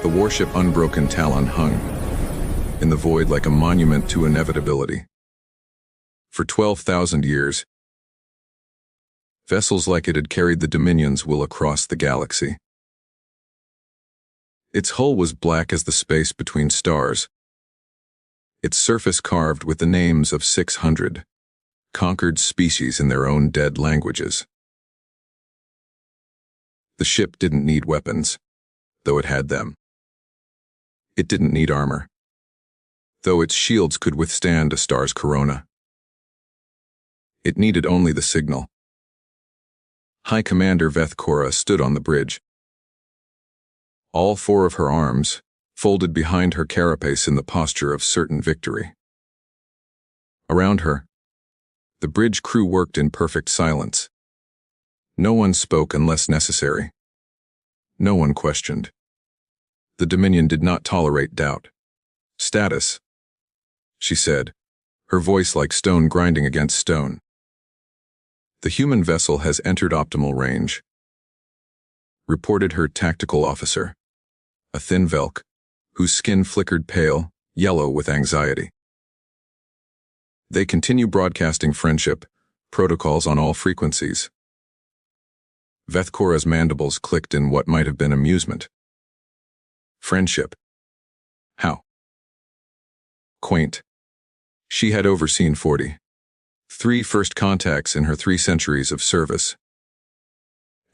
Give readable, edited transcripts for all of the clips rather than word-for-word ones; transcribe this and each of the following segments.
The warship Unbroken Talon hung in the void like a monument to inevitability. For 12,000 years, vessels like it had carried the Dominion's will across the galaxy. Its hull was black as the space between stars, its surface carved with the names of 600 conquered species in their own dead languages. The ship didn't need weapons, though it had them. It didn't need armor, though its shields could withstand a star's corona. It needed only the signal. High Commander Veth Cora stood on the bridge, all four of her arms folded behind her carapace in the posture of certain victory. Around her, the bridge crew worked in perfect silence. No one spoke unless necessary. No one questioned. The Dominion did not tolerate doubt. "Status," she said, her voice like stone grinding against stone. "The human vessel has entered optimal range," reported her tactical officer, a thin Velk, whose skin flickered pale, yellow with anxiety. "They continue broadcasting friendship protocols on all frequencies." Veth Cora's mandibles clicked in what might have been amusement. Friendship? How? Quaint. She had overseen 43 first contacts in her 3 centuries of service.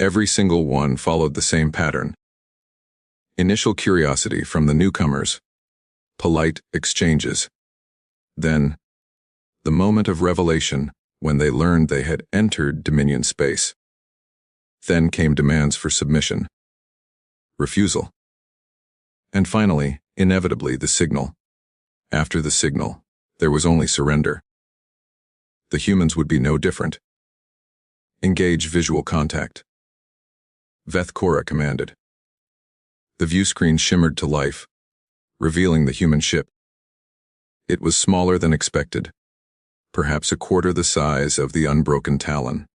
Every single one followed the same pattern. Initial curiosity from the newcomers, polite exchanges. Then, the moment of revelation when they learned they had entered Dominion space. Then came demands for submission, refusal, and finally, inevitably, the signal. After the signal, there was only surrender. The humans would be no different. "Engage visual contact," Veth Cora commanded. The view screen shimmered to life, revealing the human ship. It was smaller than expected, perhaps a quarter the size of the Unbroken Talon.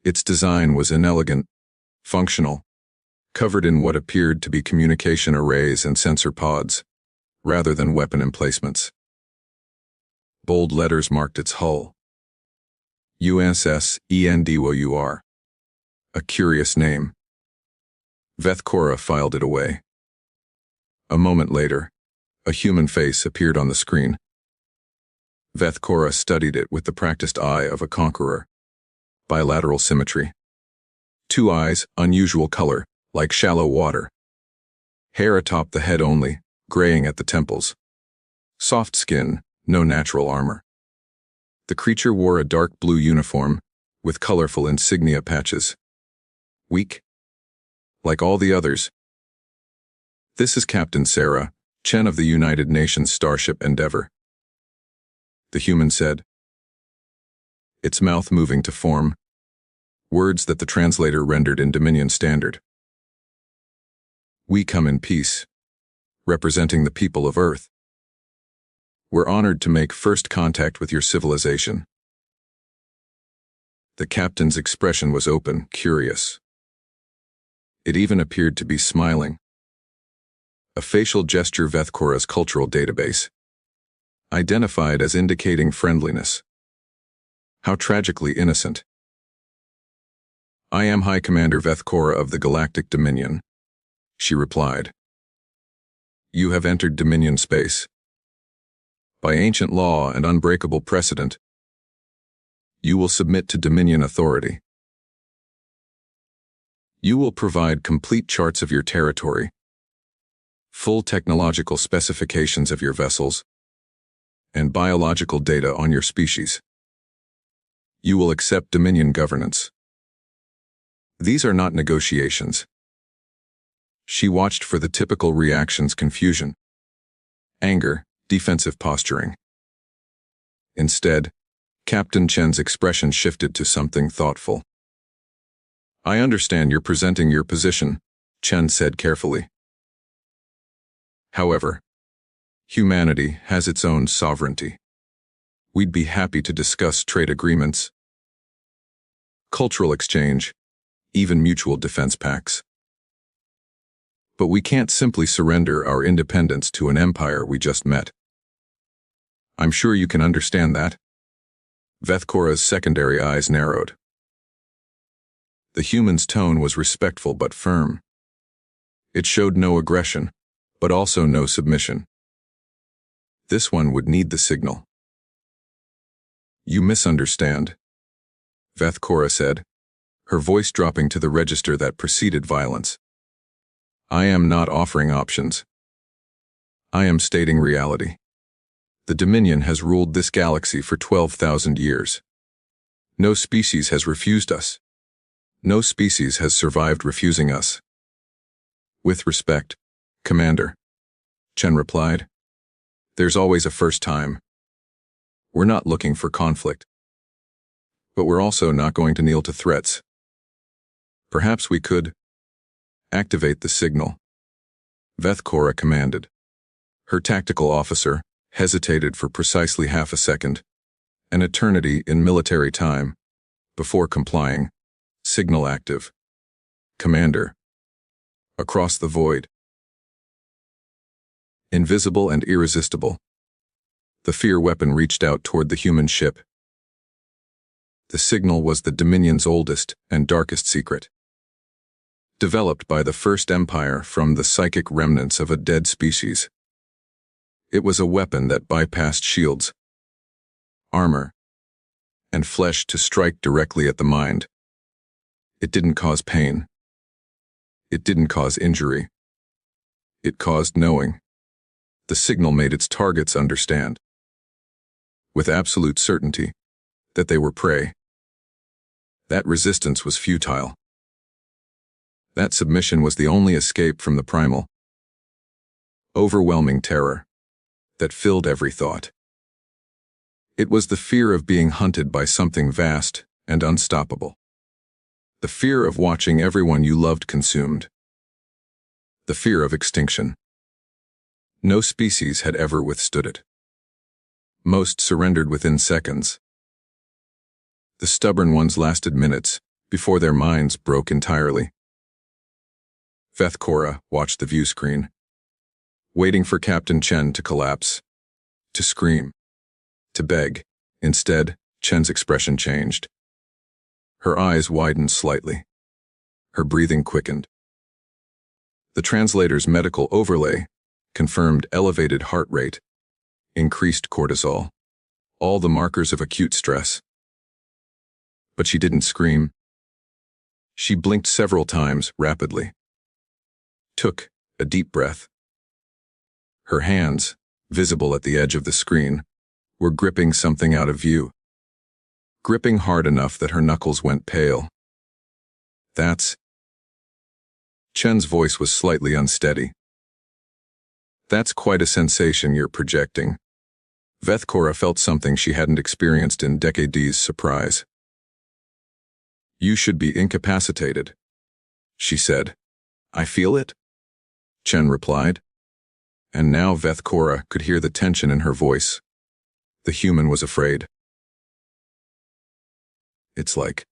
Its design was inelegant, functional, covered in what appeared to be communication arrays and sensor pods, rather than weapon emplacements. Bold letters marked its hull. USS ENDWR. A curious name. Veth Cora filed it away. A moment later, a human face appeared on the screen. Veth Cora studied it with the practiced eye of a conqueror. Bilateral symmetry. 2 eyes, unusual color, like shallow water. Hair atop the head only, graying at the temples. Soft skin, no natural armor. The creature wore a dark blue uniform, with colorful insignia patches. Weak, like all the others. "This is Captain Sarah, Chen of the United Nations Starship Endeavour," the human said, its mouth moving to form words that the translator rendered in Dominion Standard. "We come in peace, representing the people of Earth. We're honored to make first contact with your civilization." The captain's expression was open, curious. It even appeared to be smiling. A facial gesture Veth Cora's cultural database, identified as indicating friendliness. How tragically innocent. "I am High Commander Veth Cora of the Galactic Dominion," she replied. "You have entered Dominion space. By ancient law and unbreakable precedent, you will submit to Dominion authority. You will provide complete charts of your territory, full technological specifications of your vessels, and biological data on your species. You will accept Dominion governance. These are not negotiations." She watched for the typical reactions: confusion, anger, defensive posturing. Instead, Captain Chen's expression shifted to something thoughtful. "I understand you're presenting your position," Chen said carefully. "However, humanity has its own sovereignty. We'd be happy to discuss trade agreements, cultural exchange, even mutual defense pacts. But we can't simply surrender our independence to an empire we just met. I'm sure you can understand that. Vethkora's secondary eyes narrowed. The human's tone was respectful but firm. It showed no aggression, but also no submission. This one would need the signal. You misunderstand, Vethkora said, her voice dropping to the register that preceded violence. I am not offering options. I am stating reality. The Dominion has ruled this galaxy for 12,000 years. No species has refused us. No species has survived refusing us. With respect, Commander, Chen replied. There's always a first time. We're not looking for conflict. But we're also not going to kneel to threats. Perhaps we could activate the signal, Vethkora commanded. Her tactical officer hesitated for precisely half a second, an eternity in military time, before complying. Signal active. Commander. Across the void. Invisible and irresistible. The fear weapon reached out toward the human ship. The signal was the Dominion's oldest and darkest secret. Developed by the First Empire from the psychic remnants of a dead species. It was a weapon that bypassed shields, armor, and flesh to strike directly at the mind. It didn't cause pain. It didn't cause injury. It caused knowing. The signal made its targets understand, with absolute certainty, that they were prey. That resistance was futile. That submission was the only escape from the primal, overwhelming terror that filled every thought. It was the fear of being hunted by something vast and unstoppable. The fear of watching everyone you loved consumed. The fear of extinction. No species had ever withstood it. Most surrendered within seconds. The stubborn ones lasted minutes before their minds broke entirely. Vethkora watched the view screen, waiting for Captain Chen to collapse, to scream, to beg. Instead, Chen's expression changed. Her eyes widened slightly. Her breathing quickened. The translator's medical overlay confirmed elevated heart rate, increased cortisol, all the markers of acute stress. But she didn't scream. She blinked several times rapidly. Took a deep breath. Her hands, visible at the edge of the screen, were gripping something out of view. Gripping hard enough that her knuckles went pale. That's... Chen's voice was slightly unsteady. That's quite a sensation you're projecting. Vethkora felt something she hadn't experienced in decades. Surprise. You should be incapacitated, she said. I feel it, Chen replied. And now Vethkora could hear the tension in her voice. The human was afraid. It's like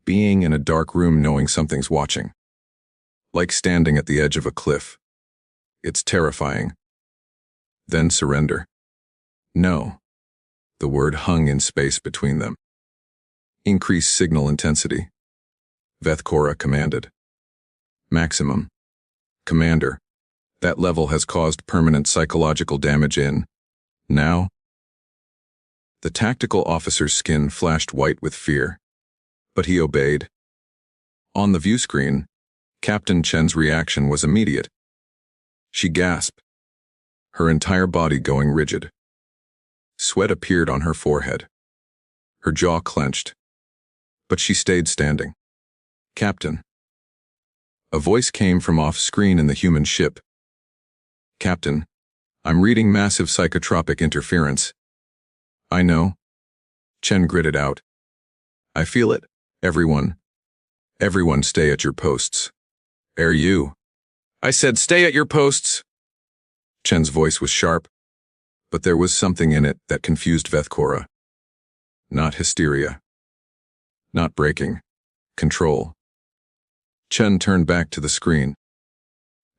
being in a dark room knowing something's watching. Like standing at the edge of a cliff. It's terrifying. Then surrender. No. The word hung in space between them. Increase signal intensity, Vethkora commanded. Maximum. Commander, that level has caused permanent psychological damage in. Now? The tactical officer's skin flashed white with fear, but he obeyed. On the view screen, Captain Chen's reaction was immediate. She gasped, her entire body going rigid. Sweat appeared on her forehead. Her jaw clenched. But she stayed standing. Captain. A voice came from off-screen in the human ship. Captain, I'm reading massive psychotropic interference. I know. Chen gritted out. I feel it. Everyone stay at your posts. You. I said stay at your posts. Chen's voice was sharp, but there was something in it that confused Vethkora. Not hysteria. Not breaking. Control. Chen turned back to the screen,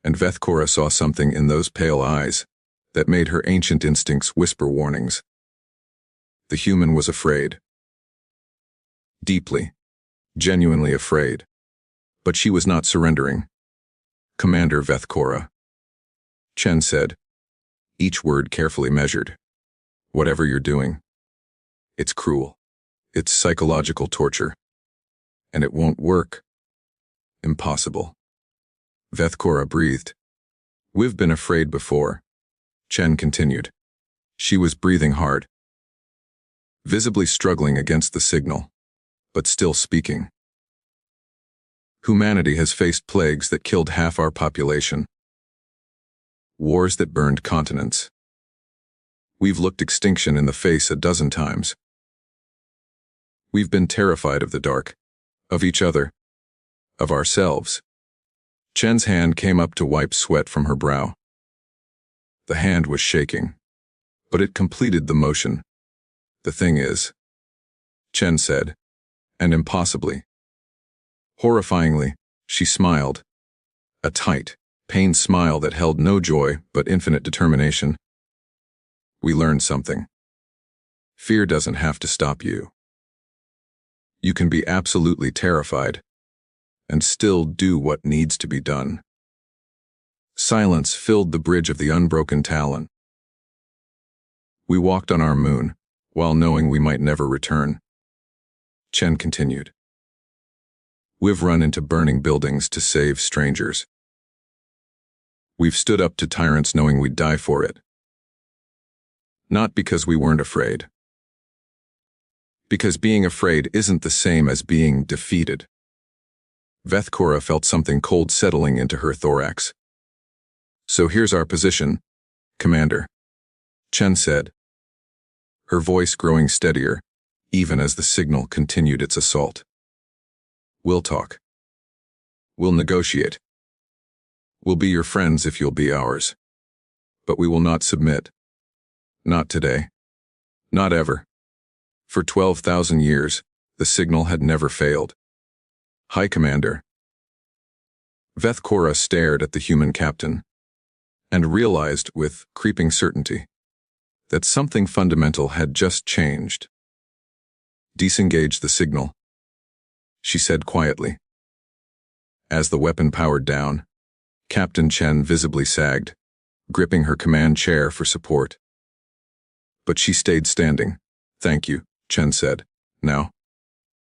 And Vethkora saw something in those pale eyes that made her ancient instincts whisper warnings. The human was afraid. Deeply, genuinely afraid. But she was not surrendering. "Commander Vethkora," Chen said, each word carefully measured. "Whatever you're doing, it's cruel. It's psychological torture. And it won't work. Impossible." Vethkora breathed. "We've been afraid before," Chen continued. She was breathing hard, visibly struggling against the signal, but still speaking. "Humanity has faced plagues that killed half our population. Wars that burned continents. We've looked extinction in the face a dozen times. We've been terrified of the dark, of each other, of ourselves." Chen's hand came up to wipe sweat from her brow. The hand was shaking, but it completed the motion. "The thing is," Chen said, and impossibly, horrifyingly, she smiled. A tight, pained smile that held no joy but infinite determination. "We learned something. Fear doesn't have to stop you. You can be absolutely terrified and still do what needs to be done." Silence filled the bridge of the unbroken talon. "We walked on our moon, while knowing we might never return," Chen continued. "We've run into burning buildings to save strangers. We've stood up to tyrants knowing we'd die for it. Not because we weren't afraid. Because being afraid isn't the same as being defeated." Vethkora felt something cold settling into her thorax. "So here's our position, Commander," Chen said, her voice growing steadier, even as the signal continued its assault. "We'll talk. We'll negotiate. We'll be your friends if you'll be ours. But we will not submit. Not today. Not ever." For 12,000 years, the signal had never failed. "Hi, Commander." Vethkora stared at the human captain and realized with creeping certainty that something fundamental had just changed. "Disengage the signal," she said quietly. As the weapon powered down, Captain Chen visibly sagged, gripping her command chair for support. But she stayed standing. "Thank you," Chen said. "Now,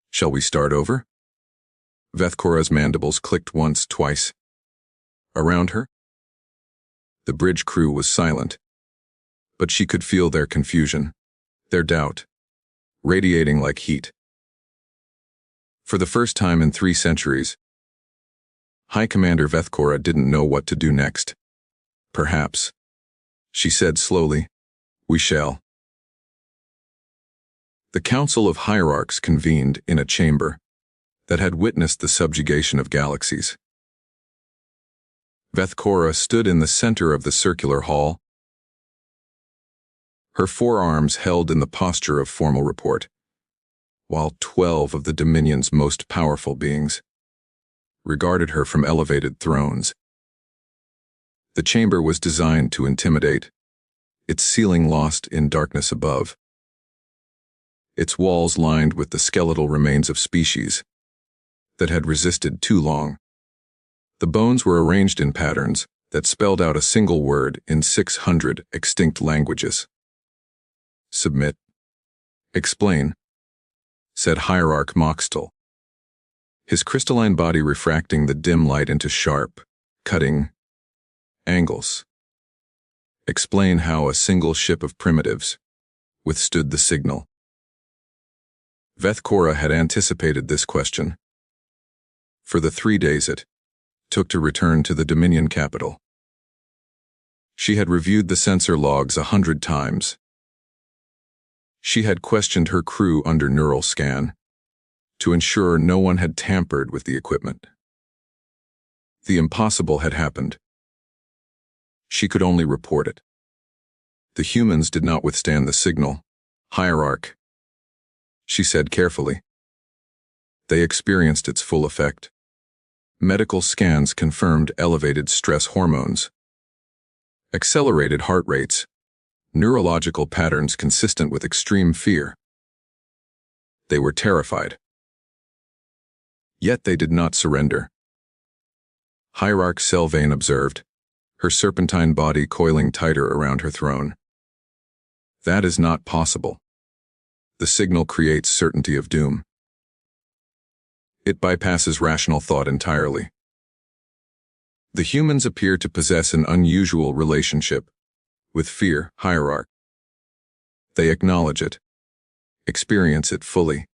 shall we start over?" Vethkora's mandibles clicked once, twice. Around her, the bridge crew was silent, but she could feel their confusion, their doubt, radiating like heat. For the first time in 3 centuries, High Commander Vethkora didn't know what to do next. "Perhaps," she said slowly, "we shall." The Council of Hierarchs convened in a chamber that had witnessed the subjugation of galaxies. Vethkora stood in the center of the circular hall, her forearms held in the posture of formal report, while 12 of the Dominion's most powerful beings regarded her from elevated thrones. The chamber was designed to intimidate, its ceiling lost in darkness above, its walls lined with the skeletal remains of species that had resisted too long. The bones were arranged in patterns that spelled out a single word in 600 extinct languages. "Submit. Explain," said Hierarch Moxtel, his crystalline body refracting the dim light into sharp, cutting angles. "Explain how a single ship of primitives withstood the signal." Vethkora had anticipated this question. For the 3 days it took to return to the Dominion capital, she had reviewed the sensor logs 100 times. She had questioned her crew under neural scan to ensure no one had tampered with the equipment. The impossible had happened. She could only report it. The humans did not withstand the signal. "Hierarch," she said carefully. "They experienced its full effect. Medical scans confirmed elevated stress hormones, accelerated heart rates, neurological patterns consistent with extreme fear. They were terrified. Yet they did not surrender. Hierarch Sylvain observed, her serpentine body coiling tighter around her throne. That is not possible. The signal creates certainty of doom. It bypasses rational thought entirely. The humans appear to possess an unusual relationship with fear, Hierarch. They acknowledge it, experience it fully,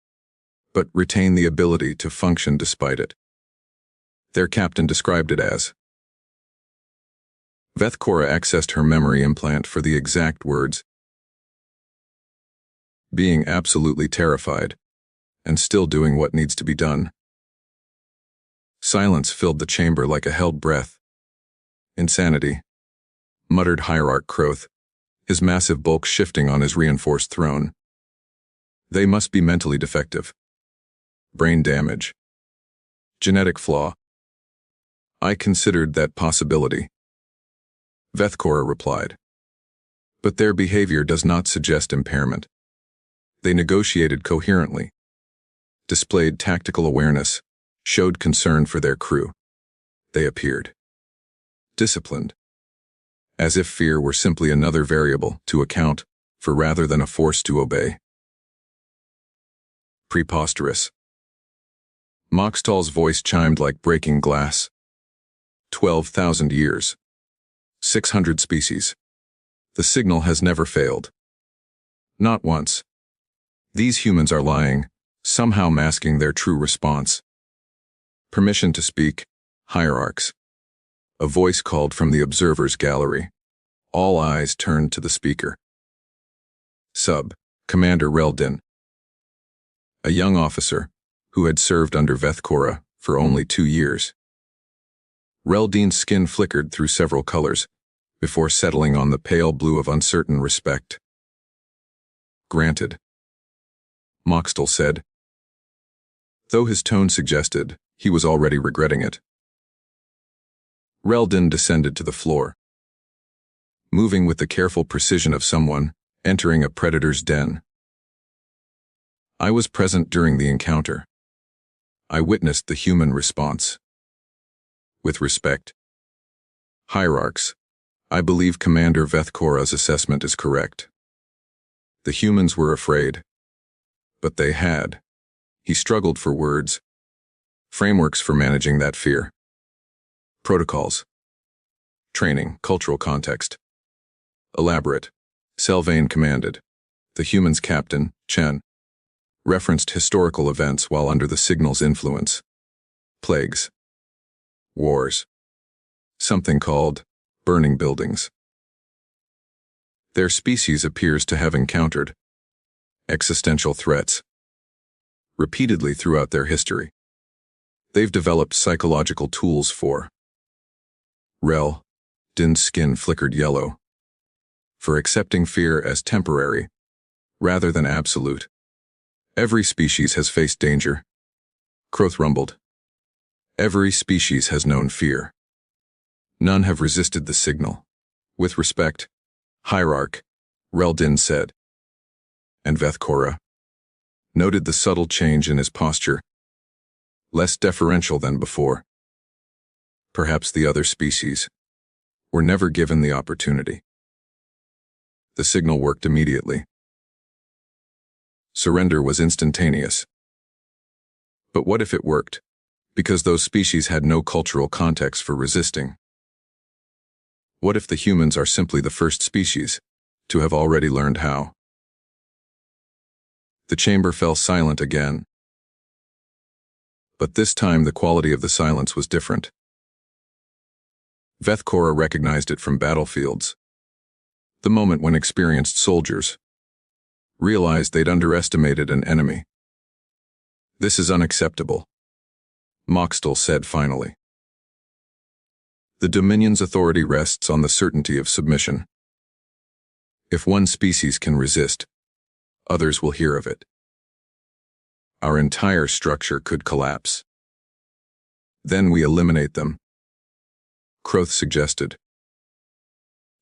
but retain the ability to function despite it. Their captain described it as, Vethkora accessed her memory implant for the exact words, being absolutely terrified, and still doing what needs to be done. Silence filled the chamber like a held breath. Insanity, muttered Hierarch Kroth, his massive bulk shifting on his reinforced throne. They must be mentally defective. Brain damage. Genetic flaw. I considered that possibility. Vethkora replied. But their behavior does not suggest impairment. They negotiated coherently, displayed tactical awareness, showed concern for their crew. They appeared disciplined, as if fear were simply another variable to account for rather than a force to obey. Preposterous. Moxtal's voice chimed like breaking glass. 12,000 years. 600 species. The signal has never failed. Not once. These humans are lying, somehow masking their true response. Permission to speak, hierarchs. A voice called from the observer's gallery. All eyes turned to the speaker. Commander Reldin. A young officer, who had served under Vethkora for only 2 years. Reldin's skin flickered through several colors, before settling on the pale blue of uncertain respect. Granted, Moxtal said, though his tone suggested he was already regretting it. Reldin descended to the floor, moving with the careful precision of someone entering a predator's den. I was present during the encounter. I witnessed the human response. With respect, hierarchs, I believe Commander Vethkora's assessment is correct. The humans were afraid, but they had. He struggled for words. Frameworks for managing that fear. Protocols. Training, cultural context. Elaborate. Sylvain commanded. The humans' captain, Chen, referenced historical events while under the signal's influence. Plagues. Wars. Something called burning buildings. Their species appears to have encountered existential threats repeatedly throughout their history. They've developed psychological tools for Din's skin flickered yellow. For accepting fear as temporary, rather than absolute. Every species has faced danger. Kroth rumbled. Every species has known fear. None have resisted the signal. With respect, Hierarch, Reldin said. And Vethkora noted the subtle change in his posture, less deferential than before. Perhaps the other species were never given the opportunity. The signal worked immediately. Surrender was instantaneous. But what if it worked, because those species had no cultural context for resisting? What if the humans are simply the first species to have already learned how? The chamber fell silent again. But this time the quality of the silence was different. Vethkora recognized it from battlefields. The moment when experienced soldiers realized they'd underestimated an enemy. This is unacceptable, Moxtal said finally. The Dominion's authority rests on the certainty of submission. If one species can resist, others will hear of it. Our entire structure could collapse. Then we eliminate them, Croth suggested.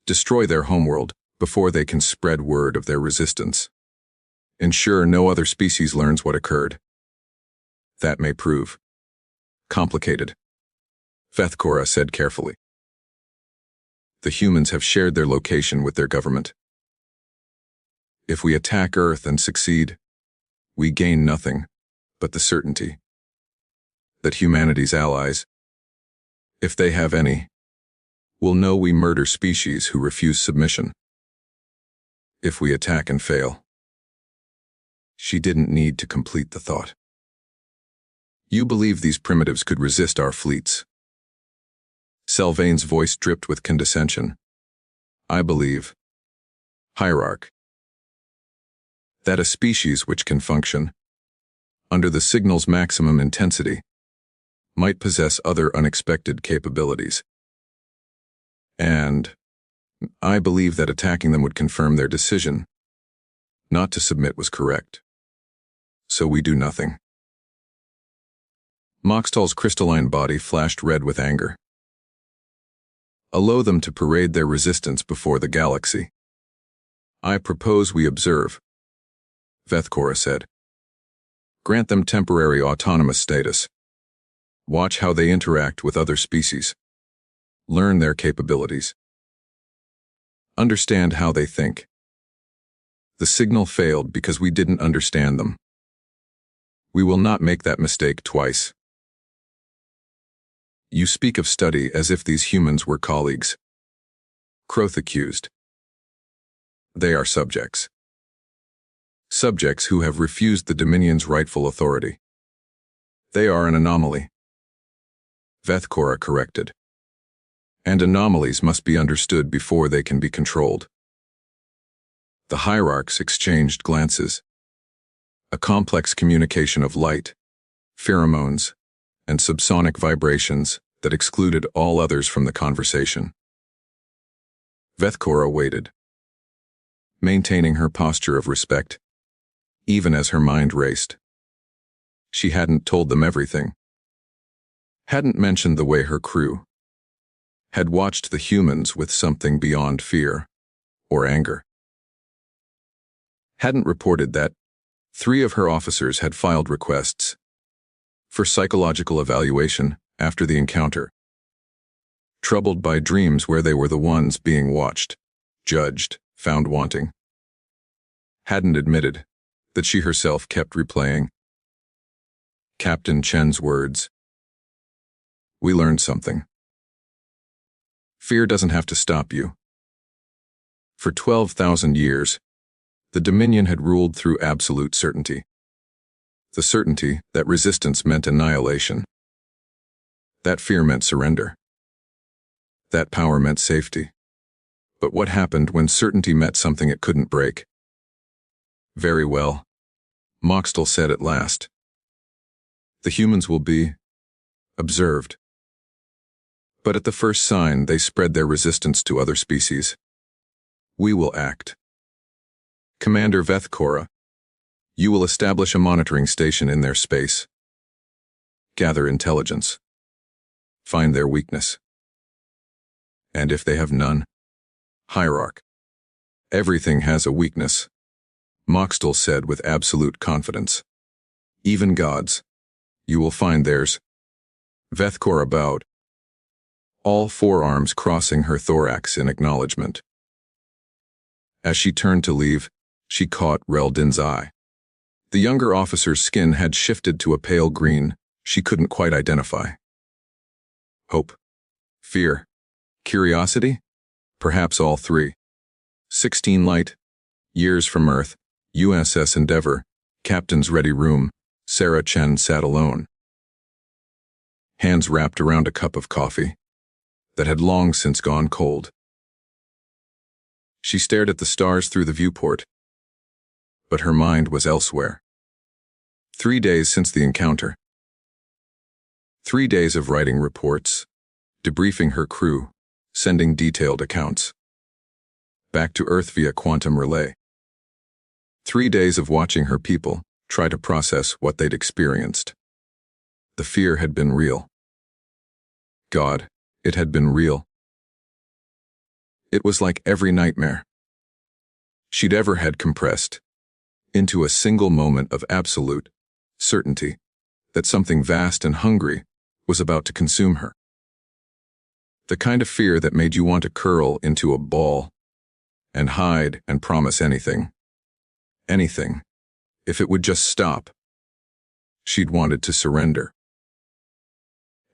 Destroy their homeworld before they can spread word of their resistance. Ensure no other species learns what occurred. That may prove complicated, Vethkora said carefully. The humans have shared their location with their government. If we attack Earth and succeed, we gain nothing but the certainty that humanity's allies, if they have any, will know we murder species who refuse submission. If we attack and fail. She didn't need to complete the thought. You believe these primitives could resist our fleets? Selvain's voice dripped with condescension. I believe, hierarch, that a species which can function under the signal's maximum intensity might possess other unexpected capabilities. And I believe that attacking them would confirm their decision not to submit was correct. So we do nothing. Moxtal's crystalline body flashed red with anger. Allow them to parade their resistance before the galaxy. I propose we observe, Vethkora said. Grant them temporary autonomous status. Watch how they interact with other species. Learn their capabilities. Understand how they think. The signal failed because we didn't understand them. We will not make that mistake twice. You speak of study as if these humans were colleagues, Croth accused. They are subjects. Subjects who have refused the Dominion's rightful authority. They are an anomaly, Vethkora corrected. And anomalies must be understood before they can be controlled. The hierarchs exchanged glances. A complex communication of light, pheromones, and subsonic vibrations that excluded all others from the conversation. Vethkora waited, maintaining her posture of respect, even as her mind raced. She hadn't told them everything. Hadn't mentioned the way her crew had watched the humans with something beyond fear or anger. Hadn't reported that 3 of her officers had filed requests for psychological evaluation after the encounter, troubled by dreams where they were the ones being watched, judged, found wanting. Hadn't admitted that she herself kept replaying Captain Chen's words. We learned something. Fear doesn't have to stop you. For 12,000 years, the Dominion had ruled through absolute certainty. The certainty that resistance meant annihilation. That fear meant surrender. That power meant safety. But what happened when certainty met something it couldn't break? Very well, Moxtal said at last. The humans will be observed. But at the first sign, they spread their resistance to other species. We will act. Commander Vethkora, you will establish a monitoring station in their space. Gather intelligence. Find their weakness. And if they have none, hierarch. Everything has a weakness, Moxtal said with absolute confidence. Even gods. You will find theirs. Vethkora bowed, all 4 arms crossing her thorax in acknowledgement. As she turned to leave, she caught Reldin's eye. The younger officer's skin had shifted to a pale green she couldn't quite identify. Hope, fear, curiosity? Perhaps all 3. 16 light, years from Earth, USS Endeavour, Captain's ready room, Sarah Chen sat alone. Hands wrapped around a cup of coffee that had long since gone cold. She stared at the stars through the viewport, but her mind was elsewhere. 3 days since the encounter. 3 days of writing reports, debriefing her crew, sending detailed accounts. Back to Earth via quantum relay. 3 days of watching her people try to process what they'd experienced. The fear had been real. God, it had been real. It was like every nightmare she'd ever had compressed into a single moment of absolute certainty that something vast and hungry was about to consume her. The kind of fear that made you want to curl into a ball and hide and promise anything, if it would just stop. She'd wanted to surrender.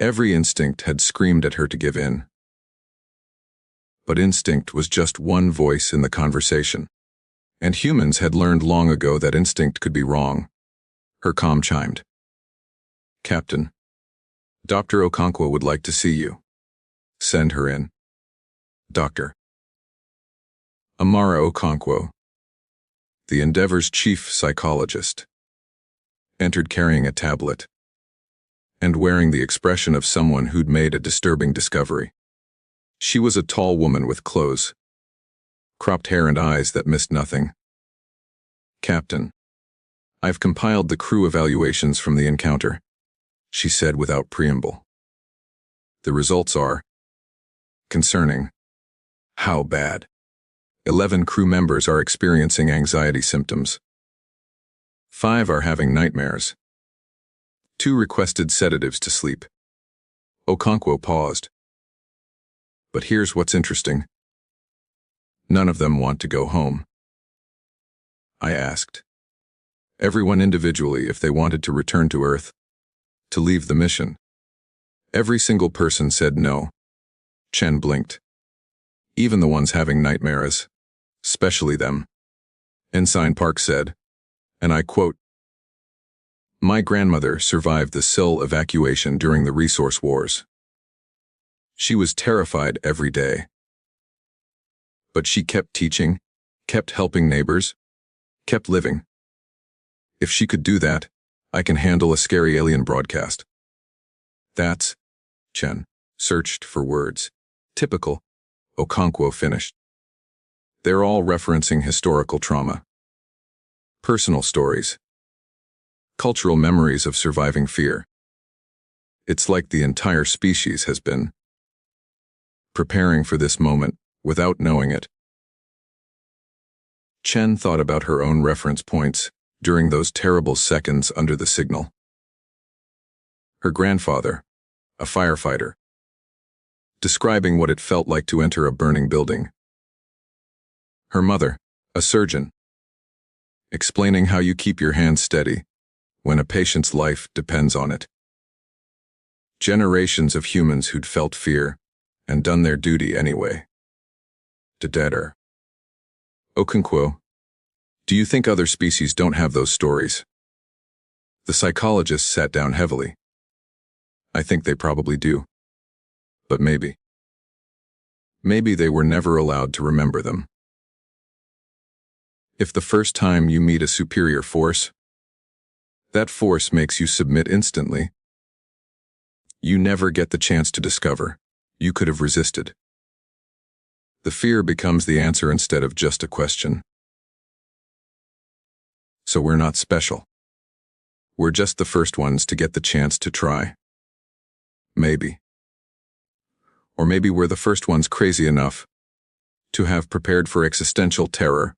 Every instinct had screamed at her to give in. But instinct was just one voice in the conversation. And humans had learned long ago that instinct could be wrong. Her comm chimed. "Captain, Dr. Okonkwo would like to see you. Send her in." Doctor Amara Okonkwo, the Endeavor's chief psychologist, entered carrying a tablet and wearing the expression of someone who'd made a disturbing discovery. She was a tall woman with clothes, cropped hair and eyes that missed nothing. "Captain, I've compiled the crew evaluations from the encounter," she said without preamble. "The results are concerning." "How bad?" 11 crew members are experiencing anxiety symptoms. 5 are having nightmares. 2 requested sedatives to sleep. Okonkwo paused. "But here's what's interesting. None of them want to go home." I asked everyone individually if they wanted to return to Earth, to leave the mission. Every single person said no. Chen blinked. "Even the ones having nightmares, especially them." Ensign Park said, and I quote, "My grandmother survived the Seoul evacuation during the resource wars. She was terrified every day. But she kept teaching, kept helping neighbors, kept living. If she could do that, I can handle a scary alien broadcast." "That's," Chen searched for words. "Typical," Okonkwo finished. "They're all referencing historical trauma, personal stories, cultural memories of surviving fear. It's like the entire species has been preparing for this moment without knowing it." Chen thought about her own reference points during those terrible seconds under the signal. Her grandfather, a firefighter, describing what it felt like to enter a burning building. Her mother, a surgeon, explaining how you keep your hands steady when a patient's life depends on it. Generations of humans who'd felt fear and done their duty anyway. Deader. "Okonkwo, do you think other species don't have those stories?" The psychologist sat down heavily. "I think they probably do. But maybe they were never allowed to remember them. If the first time you meet a superior force, that force makes you submit instantly, you never get the chance to discover you could have resisted. The fear becomes the answer instead of just a question. So we're not special. We're just the first ones to get the chance to try. Maybe. Or maybe we're the first ones crazy enough to have prepared for existential terror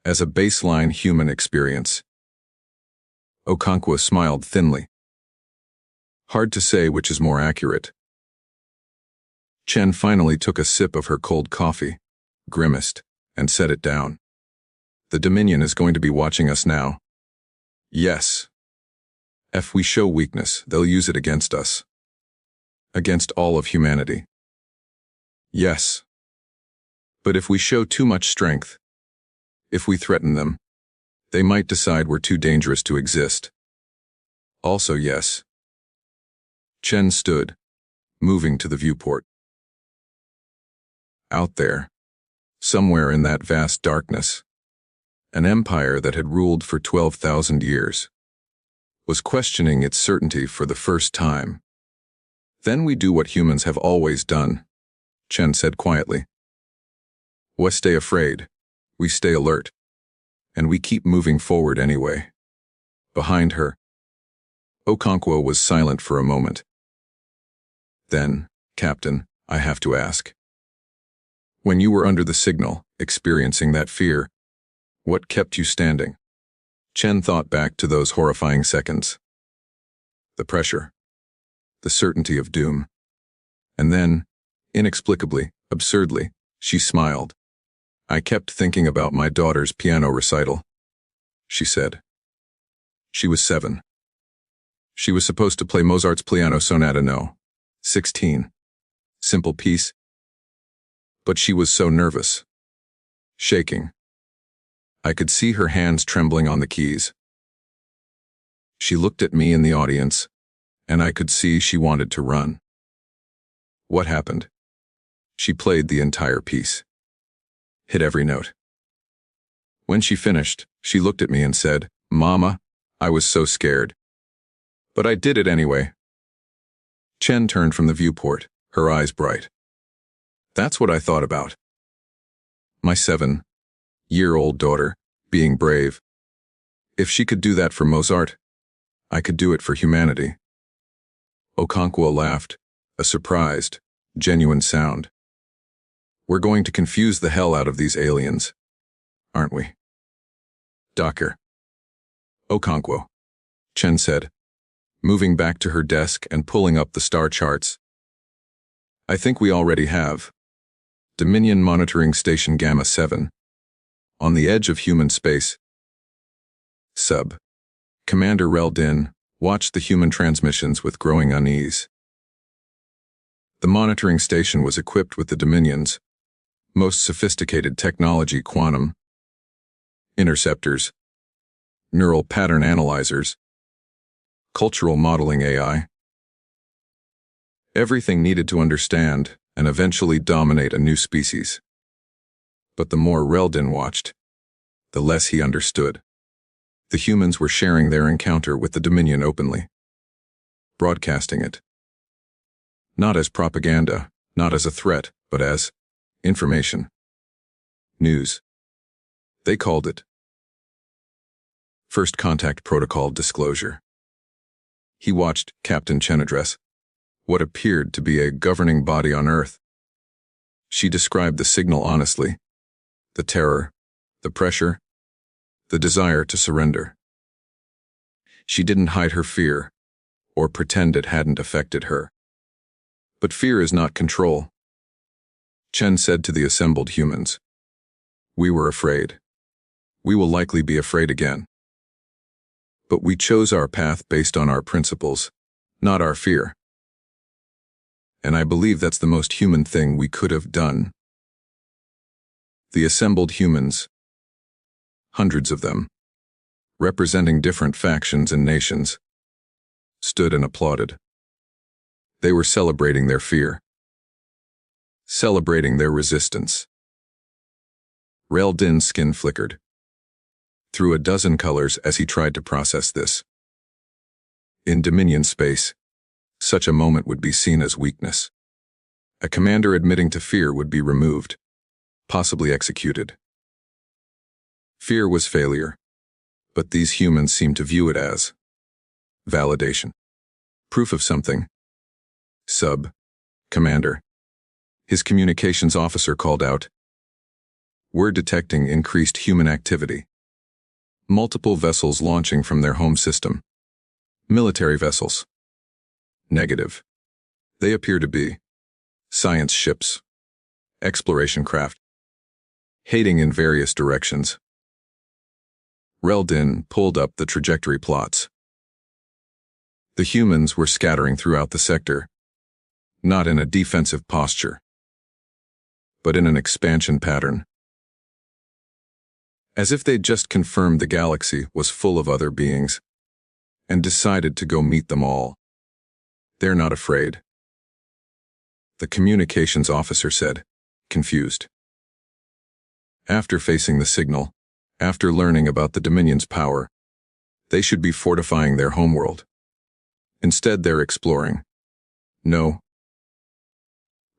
as a baseline human experience." Okonkwo smiled thinly. "Hard to say which is more accurate." Chen finally took a sip of her cold coffee, grimaced, and set it down. "The Dominion is going to be watching us now." "Yes. If we show weakness, they'll use it against us. Against all of humanity." "Yes. But if we show too much strength, if we threaten them, they might decide we're too dangerous to exist." "Also yes." Chen stood, moving to the viewport. Out there, somewhere in that vast darkness, an empire that had ruled for 12,000 years was questioning its certainty for the first time. "Then we do what humans have always done," Chen said quietly. "We stay afraid, we stay alert, and we keep moving forward anyway." Behind her, Okonkwo was silent for a moment. Then, Captain, I have to ask. When you were under the signal, experiencing that fear, what kept you standing? Chen thought back to those horrifying seconds. The pressure. The certainty of doom. And then, inexplicably, absurdly, she smiled. I kept thinking about my daughter's piano recital, she said. She was 7. She was supposed to play Mozart's Piano Sonata No. 16. Simple piece. But she was so nervous. Shaking. I could see her hands trembling on the keys. She looked at me in the audience, and I could see she wanted to run. What happened? She played the entire piece. Hit every note. When she finished, she looked at me and said, "Mama, I was so scared. But I did it anyway." Chen turned from the viewport, her eyes bright. That's what I thought about. My 7-year-old daughter, being brave. If she could do that for Mozart, I could do it for humanity. Okonkwo laughed, a surprised, genuine sound. We're going to confuse the hell out of these aliens, aren't we? Docker. Okonkwo, Chen said, moving back to her desk and pulling up the star charts. I think we already have. Dominion Monitoring Station Gamma 7. On the edge of human space. Sub. Commander Reldin watched the human transmissions with growing unease. The monitoring station was equipped with the Dominion's most sophisticated technology: quantum interceptors, neural pattern analyzers, cultural modeling AI. Everything needed to understand and eventually dominate a new species. But the more Reldin watched, the less he understood. The humans were sharing their encounter with the Dominion openly, broadcasting it. Not as propaganda, not as a threat, but as information. News. They called it First Contact Protocol Disclosure. He watched Captain Chen address what appeared to be a governing body on Earth. She described the signal honestly, the terror, the pressure, the desire to surrender. She didn't hide her fear or pretend it hadn't affected her. But fear is not control. Chen said to the assembled humans, "We were afraid. We will likely be afraid again. But we chose our path based on our principles, not our fear. And I believe that's the most human thing we could have done." The assembled humans, hundreds of them, representing different factions and nations, stood and applauded. They were celebrating their fear, celebrating their resistance. Reldin's skin flickered through a dozen colors as he tried to process this. In Dominion space, such a moment would be seen as weakness. A commander admitting to fear would be removed, possibly executed. Fear was failure, but these humans seemed to view it as validation, proof of something. Sub. Commander. His communications officer called out, "We're detecting increased human activity. Multiple vessels launching from their home system. Military vessels." Negative. They appear to be science ships, exploration craft, heading in various directions. Reldin pulled up the trajectory plots. The humans were scattering throughout the sector, not in a defensive posture, but in an expansion pattern. As if they'd just confirmed the galaxy was full of other beings and decided to go meet them all. They're not afraid, the communications officer said, confused. After facing the signal, after learning about the Dominion's power, they should be fortifying their homeworld. Instead, they're exploring. No.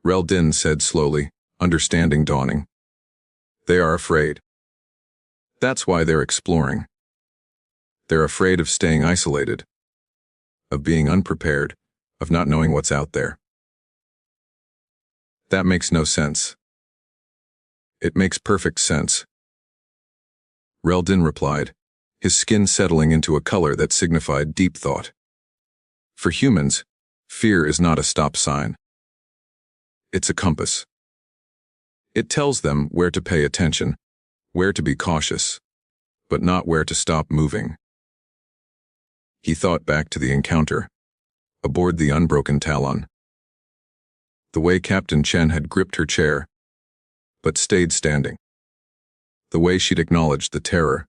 Reldin said slowly, understanding dawning. They are afraid. That's why they're exploring. They're afraid of staying isolated, of being unprepared, of not knowing what's out there. That makes no sense. It makes perfect sense. Reldin replied, his skin settling into a color that signified deep thought. For humans, fear is not a stop sign. It's a compass. It tells them where to pay attention, where to be cautious, but not where to stop moving. He thought back to the encounter, aboard the unbroken Talon. The way Captain Chen had gripped her chair, but stayed standing. The way she'd acknowledged the terror,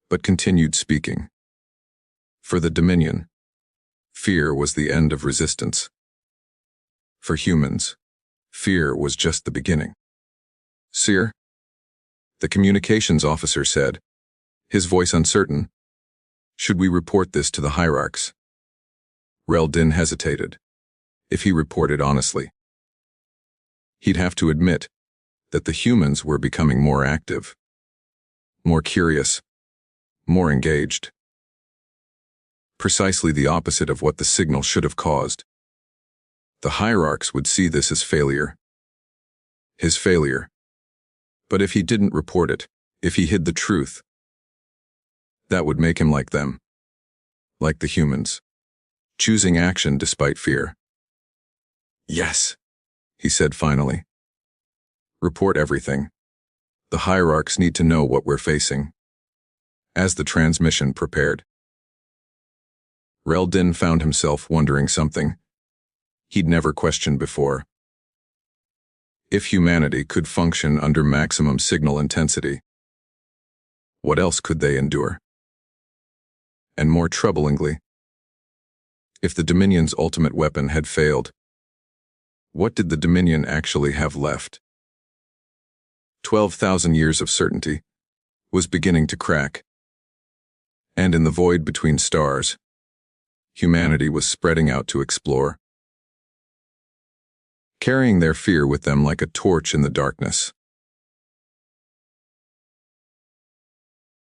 but continued speaking. For the Dominion, fear was the end of resistance. For humans, fear was just the beginning. "Sir?" the communications officer said, his voice uncertain. "Should we report this to the hierarchs?" Reldin hesitated. If he reported honestly, he'd have to admit that the humans were becoming more active, more curious, more engaged. Precisely the opposite of what the signal should have caused. The hierarchs would see this as failure. His failure. But if he didn't report it, if he hid the truth, that would make him like them. Like the humans. Choosing action despite fear. "Yes," he said finally. "Report everything. The hierarchs need to know what we're facing." As the transmission prepared, Reldin found himself wondering something he'd never questioned before. If humanity could function under maximum signal intensity, what else could they endure? And more troublingly, if the Dominion's ultimate weapon had failed, what did the Dominion actually have left? 12,000 years of certainty was beginning to crack, and in the void between stars, humanity was spreading out to explore, carrying their fear with them like a torch in the darkness.